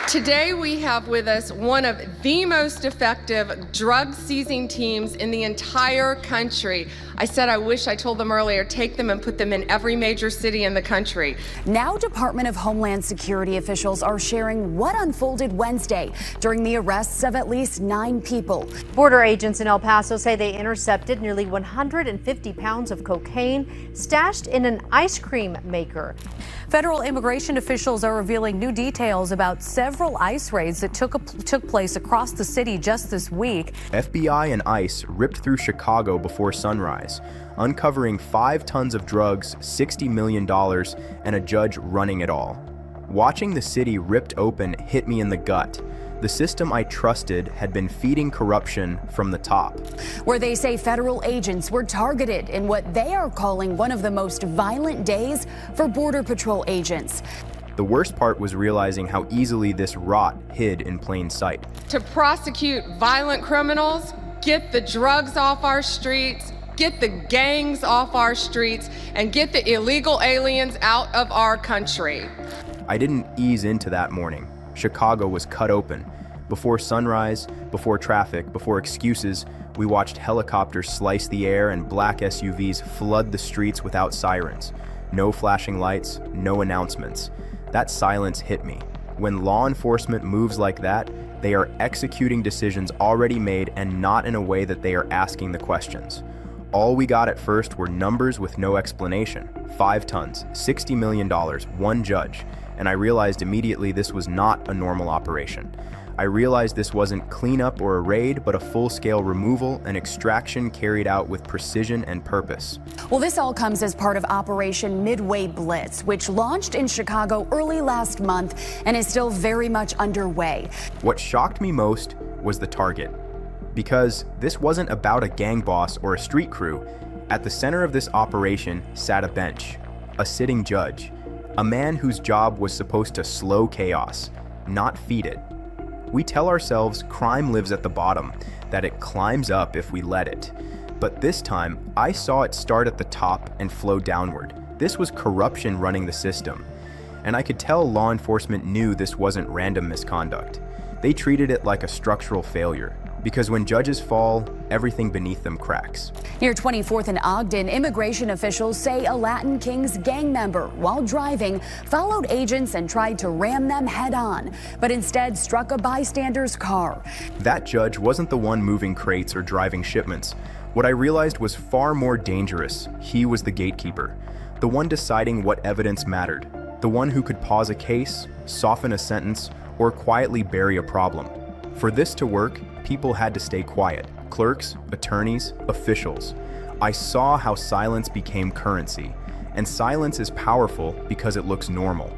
Today we have with us one of the most effective drug seizing teams in the entire country. I said I wish I told them earlier, take them and put them in every major city in the country. Now Department of Homeland Security officials are sharing what unfolded Wednesday during the arrests of at least 9 people. Border agents in El Paso say they intercepted nearly 150 pounds of cocaine stashed in an ice cream maker. Federal immigration officials are revealing new details about several ICE raids that took place across the city just this week. FBI and ICE ripped through Chicago before sunrise, uncovering 5 tons of drugs, $60 million, and a judge running it all. Watching the city ripped open hit me in the gut. The system I trusted had been feeding corruption from the top. Where they say federal agents were targeted in what they are calling one of the most violent days for Border Patrol agents. The worst part was realizing how easily this rot hid in plain sight. To prosecute violent criminals, get the drugs off our streets, get the gangs off our streets, and get the illegal aliens out of our country. I didn't ease into that morning. Chicago was cut open. Before sunrise, before traffic, before excuses, we watched helicopters slice the air and black SUVs flood the streets without sirens. No flashing lights, no announcements. That silence hit me. When law enforcement moves like that, they are executing decisions already made and not in a way that they are asking the questions. All we got at first were numbers with no explanation. 5 tons, $60 million, 1 judge. And I realized immediately this was not a normal operation. I realized this wasn't cleanup or a raid, but a full-scale removal and extraction carried out with precision and purpose. Well, this all comes as part of Operation Midway Blitz, which launched in Chicago early last month and is still very much underway. What shocked me most was the target. Because this wasn't about a gang boss or a street crew. At the center of this operation sat a bench, a sitting judge, a man whose job was supposed to slow chaos, not feed it. We tell ourselves crime lives at the bottom, that it climbs up if we let it. But this time, I saw it start at the top and flow downward. This was corruption running the system. And I could tell law enforcement knew this wasn't random misconduct. They treated it like a structural failure. Because when judges fall, everything beneath them cracks. Near 24th and Ogden, immigration officials say a Latin Kings gang member, while driving, followed agents and tried to ram them head-on, but instead struck a bystander's car. That judge wasn't the one moving crates or driving shipments. What I realized was far more dangerous. He was the gatekeeper, the one deciding what evidence mattered, the one who could pause a case, soften a sentence, or quietly bury a problem. For this to work, people had to stay quiet. Clerks, attorneys, officials. I saw how silence became currency. And silence is powerful because it looks normal.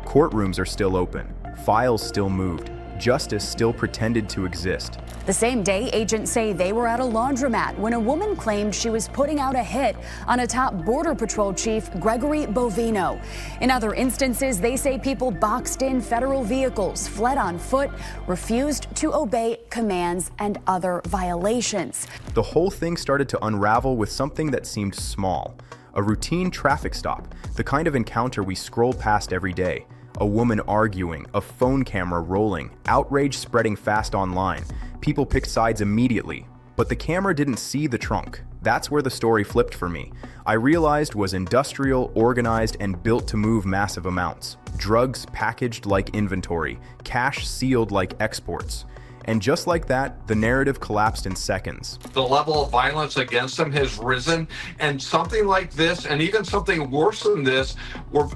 Courtrooms are still open. Files still moved. Justice still pretended to exist. The same day, agents say they were at a laundromat when a woman claimed she was putting out a hit on a top Border Patrol chief, Gregory Bovino. In other instances, they say people boxed in federal vehicles, fled on foot, refused to obey commands, and other violations. The whole thing started to unravel with something that seemed small. A routine traffic stop, the kind of encounter we scroll past every day. A woman arguing, a phone camera rolling, outrage spreading fast online. People picked sides immediately, but the camera didn't see the trunk. That's where the story flipped for me. I realized was industrial, organized, and built to move massive amounts. Drugs packaged like inventory, cash sealed like exports. And just like that, the narrative collapsed in seconds. The level of violence against them has risen, and something like this, and even something worse than this,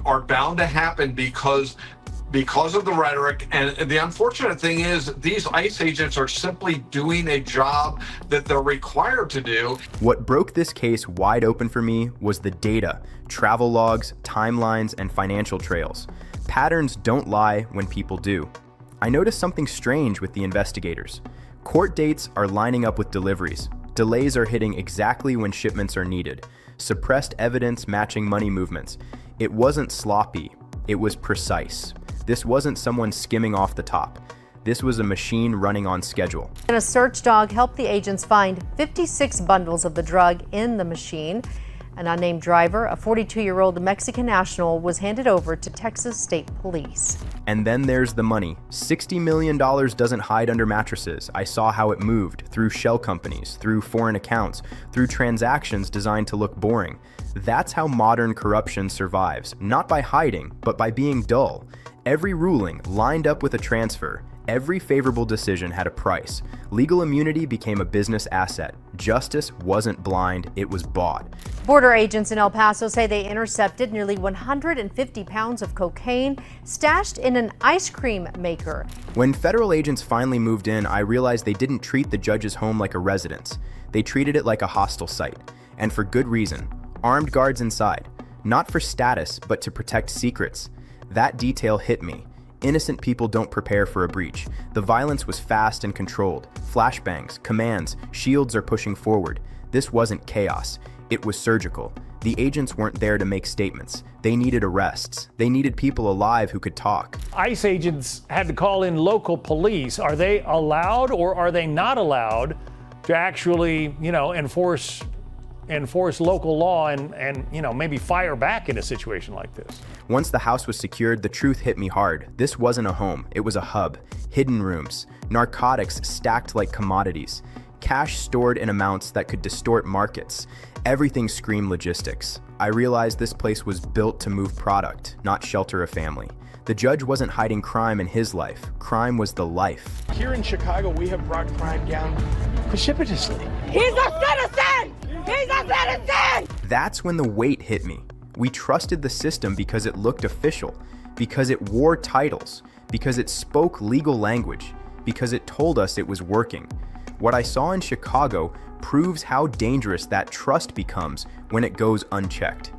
are bound to happen because of the rhetoric. And the unfortunate thing is these ICE agents are simply doing a job that they're required to do. What broke this case wide open for me was the data, travel logs, timelines, and financial trails. Patterns don't lie when people do. I noticed something strange with the investigators. Court dates are lining up with deliveries. Delays are hitting exactly when shipments are needed. Suppressed evidence matching money movements. It wasn't sloppy, it was precise. This wasn't someone skimming off the top. This was a machine running on schedule. And a search dog helped the agents find 56 bundles of the drug in the machine. An unnamed driver, a 42-year-old Mexican national, was handed over to Texas State Police. And then there's the money. $60 million doesn't hide under mattresses. I saw how it moved through shell companies, through foreign accounts, through transactions designed to look boring. That's how modern corruption survives, not by hiding, but by being dull. Every ruling lined up with a transfer. Every favorable decision had a price. Legal immunity became a business asset. Justice wasn't blind, it was bought. Border agents in El Paso say they intercepted nearly 150 pounds of cocaine stashed in an ice cream maker. When federal agents finally moved in, I realized they didn't treat the judge's home like a residence. They treated it like a hostile site. And for good reason. Armed guards inside. Not for status, but to protect secrets. That detail hit me. Innocent people don't prepare for a breach. The violence was fast and controlled. Flashbangs, commands, shields are pushing forward. This wasn't chaos. It was surgical. The agents weren't there to make statements. They needed arrests. They needed people alive who could talk. ICE agents had to call in local police. Are they allowed or are they not allowed to actually, enforce local law and maybe fire back in a situation like this? Once the house was secured, the truth hit me hard. This wasn't a home, it was a hub. Hidden rooms, narcotics stacked like commodities, cash stored in amounts that could distort markets. Everything screamed logistics. I realized this place was built to move product, not shelter a family. The judge wasn't hiding crime in his life. Crime was the life. Here in Chicago, we have brought crime down precipitously. He's a citizen! He's a citizen! That's when the weight hit me. We trusted the system because it looked official, because it wore titles, because it spoke legal language, because it told us it was working. What I saw in Chicago proves how dangerous that trust becomes when it goes unchecked.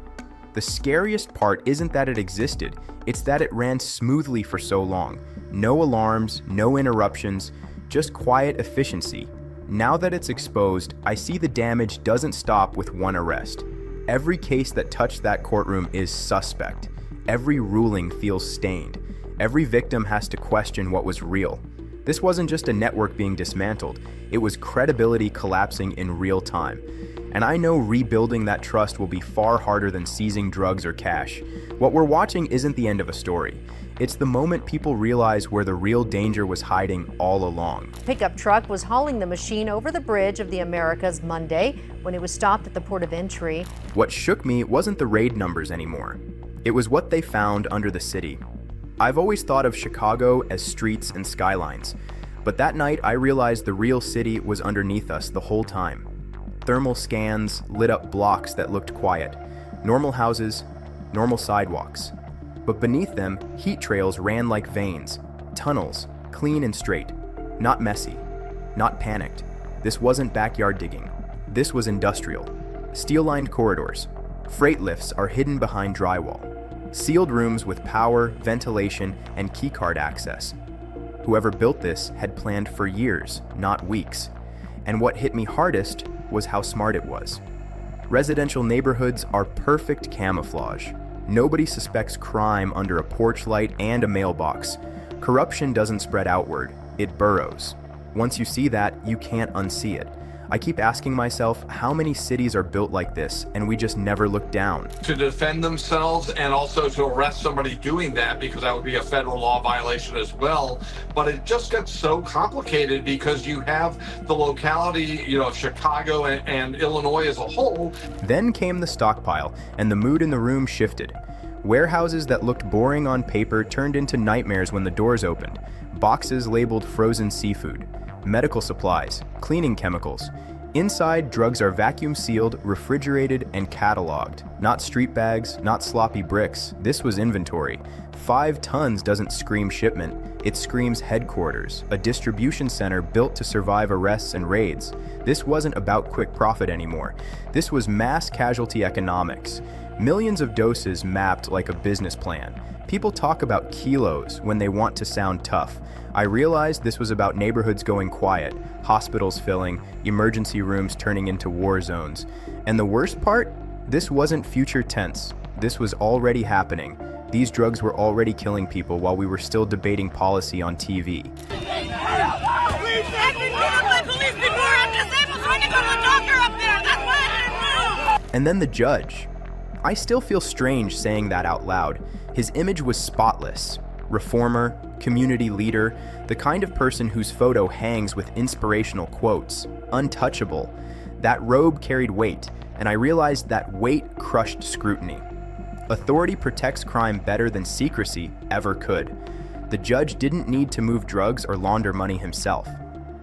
The scariest part isn't that it existed, it's that it ran smoothly for so long. No alarms, no interruptions, just quiet efficiency. Now that it's exposed, I see the damage doesn't stop with one arrest. Every case that touched that courtroom is suspect. Every ruling feels stained. Every victim has to question what was real. This wasn't just a network being dismantled, it was credibility collapsing in real time. And I know rebuilding that trust will be far harder than seizing drugs or cash. What we're watching isn't the end of a story. It's the moment people realize where the real danger was hiding all along. A pickup truck was hauling the machine over the bridge of the Americas Monday when it was stopped at the port of entry. What shook me wasn't the raid numbers anymore. It was what they found under the city. I've always thought of Chicago as streets and skylines, but that night I realized the real city was underneath us the whole time. Thermal scans lit up blocks that looked quiet. Normal houses, normal sidewalks. But beneath them, heat trails ran like veins. Tunnels, clean and straight. Not messy. Not panicked. This wasn't backyard digging. This was industrial. Steel-lined corridors. Freight lifts are hidden behind drywall. Sealed rooms with power, ventilation, and keycard access. Whoever built this had planned for years, not weeks. And what hit me hardest was how smart it was. Residential neighborhoods are perfect camouflage. Nobody suspects crime under a porch light and a mailbox. Corruption doesn't spread outward, it burrows. Once you see that, you can't unsee it. I keep asking myself, how many cities are built like this, and we just never look down? To defend themselves and also to arrest somebody doing that, because that would be a federal law violation as well. But it just gets so complicated because you have the locality, of Chicago and Illinois as a whole. Then came the stockpile, and the mood in the room shifted. Warehouses that looked boring on paper turned into nightmares when the doors opened. Boxes labeled frozen seafood. Medical supplies, cleaning chemicals. Inside, drugs are vacuum sealed, refrigerated, and cataloged. Not street bags, not sloppy bricks. This was inventory. 5 tons doesn't scream shipment. It screams headquarters, a distribution center built to survive arrests and raids. This wasn't about quick profit anymore. This was mass casualty economics. Millions of doses mapped like a business plan. People talk about kilos when they want to sound tough. I realized this was about neighborhoods going quiet, hospitals filling, emergency rooms turning into war zones. And the worst part? This wasn't future tense. This was already happening. These drugs were already killing people while we were still debating policy on TV. I've been beat up by police before. I'm disabled, so I need to go to the doctor up there. That's why I didn't move. And then the judge. I still feel strange saying that out loud. His image was spotless. Reformer, community leader, the kind of person whose photo hangs with inspirational quotes. Untouchable. That robe carried weight, and I realized that weight crushed scrutiny. Authority protects crime better than secrecy ever could. The judge didn't need to move drugs or launder money himself.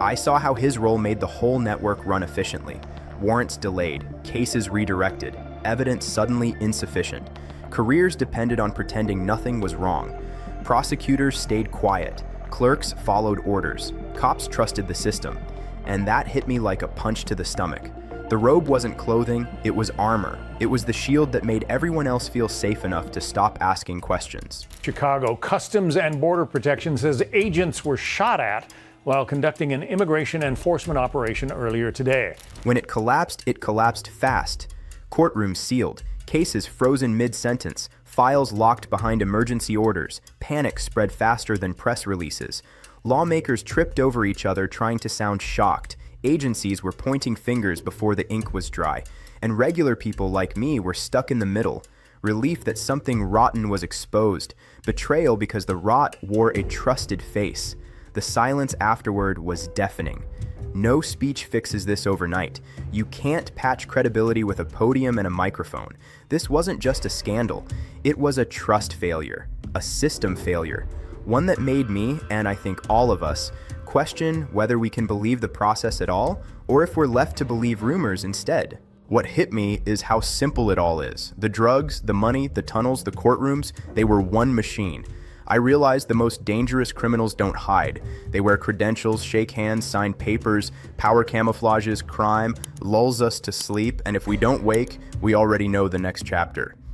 I saw how his role made the whole network run efficiently. Warrants delayed, cases redirected, evidence suddenly insufficient. Careers depended on pretending nothing was wrong. Prosecutors stayed quiet. Clerks followed orders. Cops trusted the system. And that hit me like a punch to the stomach. The robe wasn't clothing, it was armor. It was the shield that made everyone else feel safe enough to stop asking questions. Chicago Customs and Border Protection says agents were shot at while conducting an immigration enforcement operation earlier today. When it collapsed fast. Courtrooms sealed, cases frozen mid-sentence, files locked behind emergency orders, panic spread faster than press releases. Lawmakers tripped over each other trying to sound shocked. Agencies were pointing fingers before the ink was dry. And regular people like me were stuck in the middle. Relief that something rotten was exposed. Betrayal because the rot wore a trusted face. The silence afterward was deafening. No speech fixes this overnight. You can't patch credibility with a podium and a microphone. This wasn't just a scandal. It was a trust failure, a system failure. One that made me, and I think all of us, question whether we can believe the process at all, or if we're left to believe rumors instead. What hit me is how simple it all is. The drugs, the money, the tunnels, the courtrooms, they were one machine. I realized the most dangerous criminals don't hide. They wear credentials, shake hands, sign papers. Power camouflages crime, lulls us to sleep, and if we don't wake, we already know the next chapter.